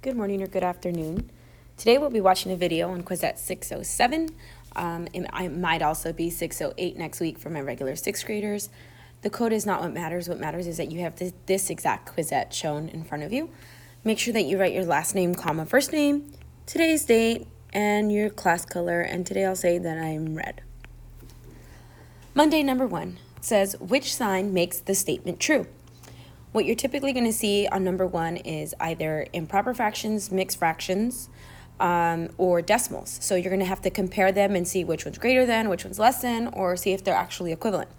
good morning or good afternoon. Today we'll be watching a video on Quizzette 607. It might also be 608 next week for my regular 6th graders. The code is not what matters. What matters is that you have this exact Quizzette shown in front of you. Make sure that you write your last name, comma, first name, today's date, and your class color. And today I'll say that I'm red. Monday number 1 says, which sign makes the statement true? What you're typically going to see on number 1 is either improper fractions, mixed fractions, or decimals. So you're going to have to compare them and see which one's greater than, which one's less than, or see if they're actually equivalent.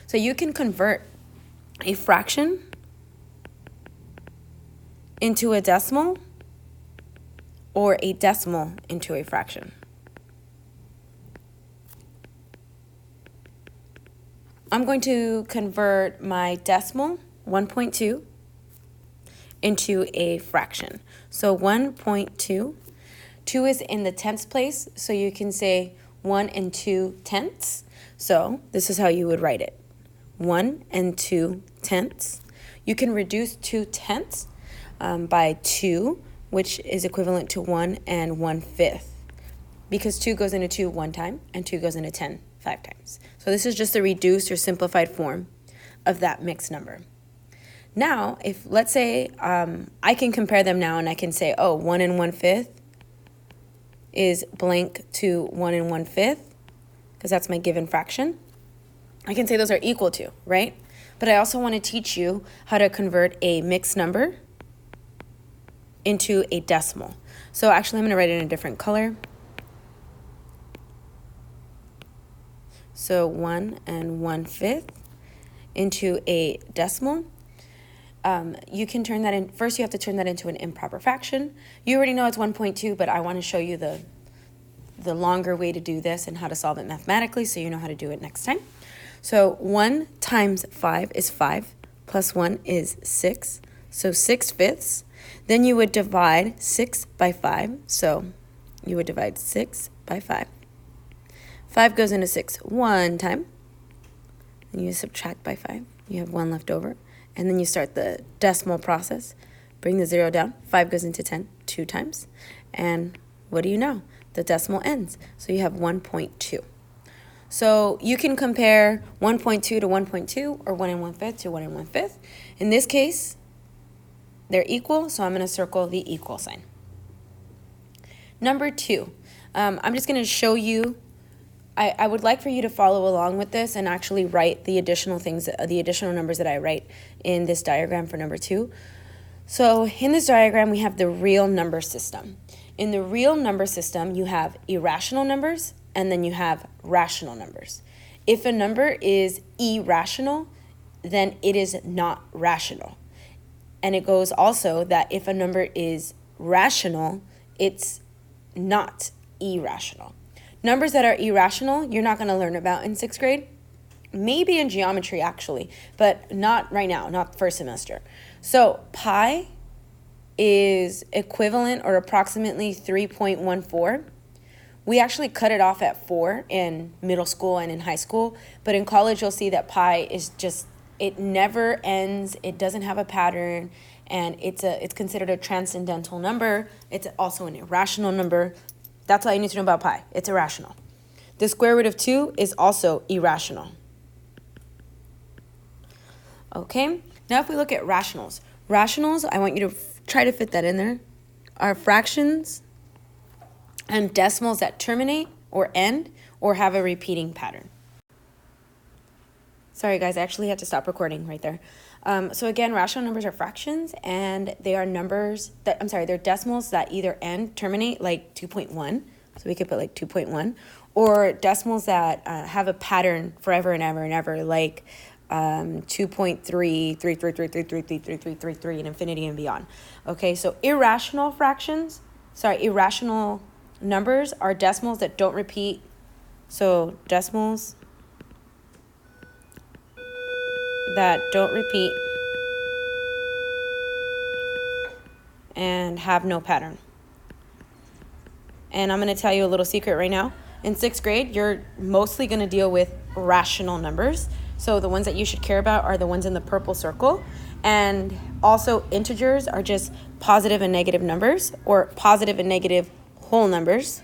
So you can convert a fraction into a decimal or a decimal into a fraction. I'm going to convert my decimal 1.2 into a fraction. So 1.2, 2 is in the tenths place, so you can say 1 and 2 tenths. So this is how you would write it. 1 and 2 tenths. You can reduce 2 tenths by 2, which is equivalent to 1 and 1/5, because 2 goes into 2 one time and 2 goes into 10 5 times. So this is just a reduced or simplified form of that mixed number. Now, if let's say I can compare them now and I can say, oh, 1 and 1/5 is blank to 1 and 1/5, because that's my given fraction. I can say those are equal to, right? But I also want to teach you how to convert a mixed number into a decimal. So actually I'm going to write it in a different color. So 1 and 1/5 into a decimal. You can turn that in. First, you have to turn that into an improper fraction. You already know it's 1.2, but I want to show you the longer way to do this and how to solve it mathematically so you know how to do it next time. So 1 times 5 is 5, plus 1 is 6, so 6/5. Then you would divide 6 by 5, so you would divide 6 by 5. 5 goes into 6 one time, and you subtract by 5. You have 1 left over. And then you start the decimal process. Bring the 0 down. 5 goes into 10 2 times. And what do you know? The decimal ends. So you have 1.2. So you can compare 1.2 to 1.2 or 1 and 1/5 to 1 and 1/5. In this case, they're equal, so I'm going to circle the equal sign. Number 2, I'm just going to show you. I would like for you to follow along with this and actually write the additional things, the additional numbers that I write in this diagram for number 2. So in this diagram, we have the real number system. In the real number system, you have irrational numbers and then you have rational numbers. If a number is irrational, then it is not rational. And it goes also that if a number is rational, it's not irrational. Numbers that are irrational, you're not going to learn about in 6th grade. Maybe in geometry, actually, but not right now, not first semester. So pi is equivalent or approximately 3.14. We actually cut it off at 4 in middle school and in high school, but in college you'll see that pi is just, it never ends, it doesn't have a pattern, and it's considered a transcendental number. It's also an irrational number. That's all you need to know about pi. It's irrational. The square root of 2 is also irrational. Okay, now if we look at rationals. Rationals, I want you to try to fit that in there, are fractions and decimals that terminate or end or have a repeating pattern. Sorry guys, I actually had to stop recording right there. So again, rational numbers are fractions, and they are numbers that, they're decimals that either end, terminate, like 2.1, so we could put like 2.1, or decimals that have a pattern forever and ever and ever, like 2.3, 3, and infinity and beyond. Okay, so irrational numbers are decimals that don't repeat. So decimals that don't repeat and have no pattern. And I'm going to tell you a little secret right now. In 6th grade, you're mostly going to deal with rational numbers. So the ones that you should care about are the ones in the purple circle. And also integers are just positive and negative numbers, or positive and negative whole numbers.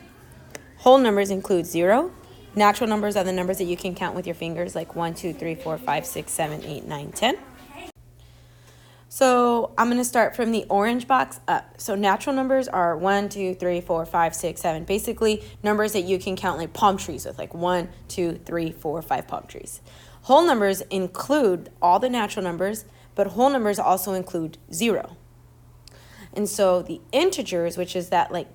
Whole numbers include 0. Natural numbers are the numbers that you can count with your fingers, like 1, 2, 3, 4, 5, 6, 7, 8, 9, 10. So I'm going to start from the orange box up. So natural numbers are 1, 2, 3, 4, 5, 6, 7. Basically, numbers that you can count like palm trees with, like 1, 2, 3, 4, 5 palm trees. Whole numbers include all the natural numbers, but whole numbers also include 0. And so the integers, which is that like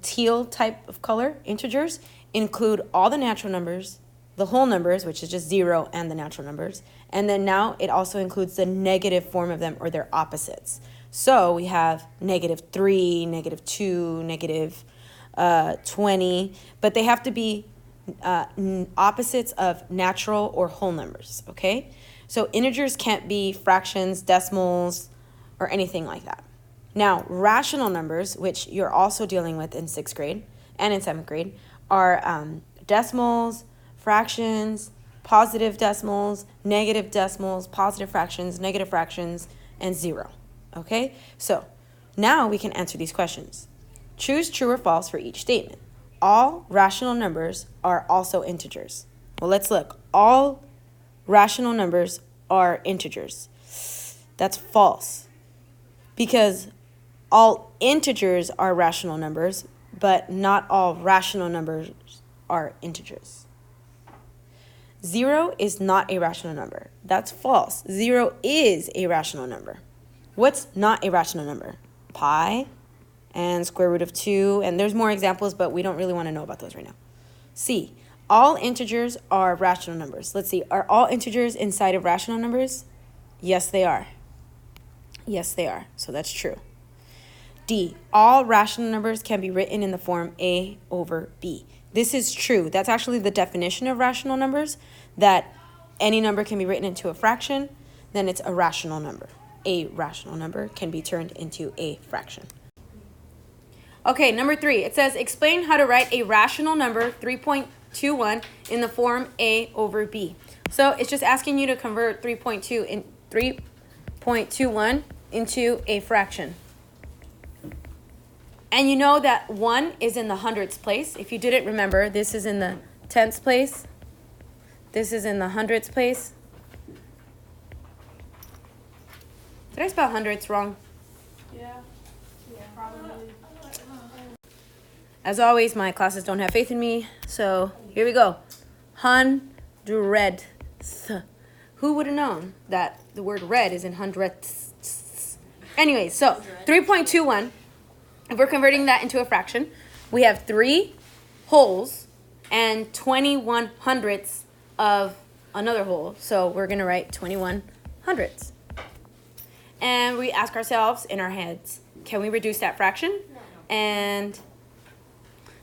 teal type of color, integers, include all the natural numbers, the whole numbers, which is just 0, and the natural numbers. And then now it also includes the negative form of them, or their opposites. So we have -3, -2, -20, but they have to be opposites of natural or whole numbers, okay? So integers can't be fractions, decimals, or anything like that. Now, rational numbers, which you're also dealing with in 6th grade and in 7th grade, are decimals, fractions, positive decimals, negative decimals, positive fractions, negative fractions, and 0. Okay? So now we can answer these questions. Choose true or false for each statement. All rational numbers are also integers. Well, let's look. All rational numbers are integers. That's false, because all integers are rational numbers, but not all rational numbers are integers. 0 is not a rational number. That's false. 0 is a rational number. What's not a rational number? Pi and square root of 2, and there's more examples, but we don't really want to know about those right now. C, all integers are rational numbers. Let's see, are all integers inside of rational numbers? Yes, they are. Yes, they are. So that's true. D, all rational numbers can be written in the form A over B. This is true. That's actually the definition of rational numbers, that any number can be written into a fraction, then it's a rational number. A rational number can be turned into a fraction. Okay, number 3, it says explain how to write a rational number 3.21 in the form A over B. So it's just asking you to convert 3.21 into a fraction. And you know that 1 is in the hundredths place. If you didn't remember, this is in the tenths place. This is in the hundredths place. Did I spell hundredths wrong? Yeah, probably. As always, my classes don't have faith in me, so here we go. Hundredths. Who would have known that the word red is in hundredths? Anyway, so 3.21. If we're converting that into a fraction, we have 3 wholes and 21 hundredths of another whole. So we're going to write 21 hundredths. And we ask ourselves in our heads, can we reduce that fraction? No. And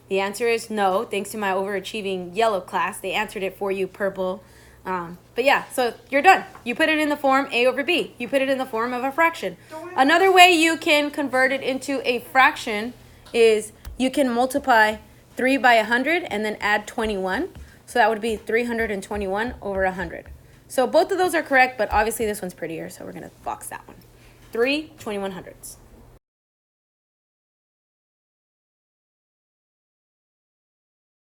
the answer is no, thanks to my overachieving yellow class. They answered it for you, purple. But yeah, so you're done. You put it in the form A over B. You put it in the form of a fraction. Another way you can convert it into a fraction is you can multiply 3 by 100 and then add 21. So that would be 321 over 100. So both of those are correct, but obviously this one's prettier, so we're going to box that one. 3 21 hundredths.